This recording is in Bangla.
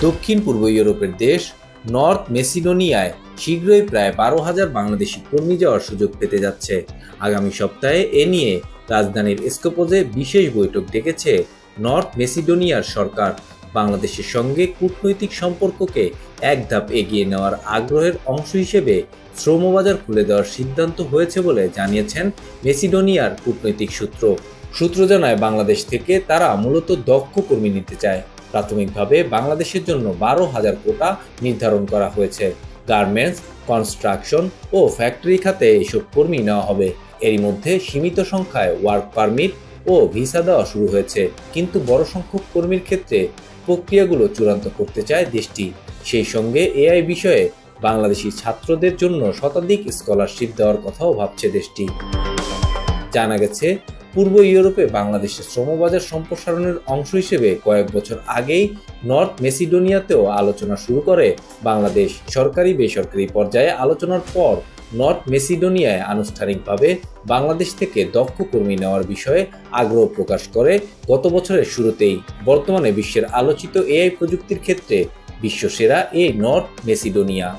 দক্ষিণ পূর্ব ইউরোপের দেশ নর্থ মেসিডোনিয়ায় শীঘ্রই প্রায় 12,000 বাংলাদেশি কর্মী যাওয়ার সুযোগ পেতে যাচ্ছে। আগামী সপ্তাহে এ নিয়ে রাজধানীর স্কোপোজে বিশেষ বৈঠক ডেকেছে নর্থ মেসিডোনিয়ার সরকার। বাংলাদেশের সঙ্গে কূটনৈতিক সম্পর্ককে এক ধাপ এগিয়ে নেওয়ার আগ্রহের অংশ হিসেবে শ্রমবাজার খুলে দেওয়ার সিদ্ধান্ত হয়েছে বলে জানিয়েছেন মেসিডোনিয়ার কূটনৈতিক সূত্র জানায়, বাংলাদেশ থেকে তারা মূলত দক্ষ কর্মী নিতে চায়। প্রাথমিকভাবে বাংলাদেশের জন্য 12,000 কোটা নির্ধারণ করা হয়েছে। গার্মেন্টস, কনস্ট্রাকশন ও ফ্যাক্টরি খাতে এসব কর্মী নেওয়া হবে। এরই মধ্যে সীমিত সংখ্যায় ওয়ার্ক পারমিট ও ভিসা দেওয়া শুরু হয়েছে, কিন্তু বড় সংখ্যক কর্মীর ক্ষেত্রে প্রক্রিয়াগুলো চূড়ান্ত করতে চায় দেশটি। সেই সঙ্গে এআই বিষয়ে বাংলাদেশি ছাত্রদের জন্য শতাধিক স্কলারশিপ দেওয়ার কথাও ভাবছে দেশটি। জানা গেছে, পূর্ব ইউরোপে বাংলাদেশের শ্রমবাজার সম্প্রসারণের অংশ হিসেবে কয়েক বছর আগেই নর্থ মেসিডোনিয়াতেও আলোচনা শুরু করে বাংলাদেশ। সরকারি বেসরকারি পর্যায়ে আলোচনার পর নর্থ মেসিডোনিয়ায় আনুষ্ঠানিকভাবে বাংলাদেশ থেকে দক্ষ কর্মী নেওয়ার বিষয়ে আগ্রহ প্রকাশ করে গত বছরের শুরুতেই। বর্তমানে বিশ্বের আলোচিত এআই প্রযুক্তির ক্ষেত্রে বিশ্বসেরা এই নর্থ মেসিডোনিয়া।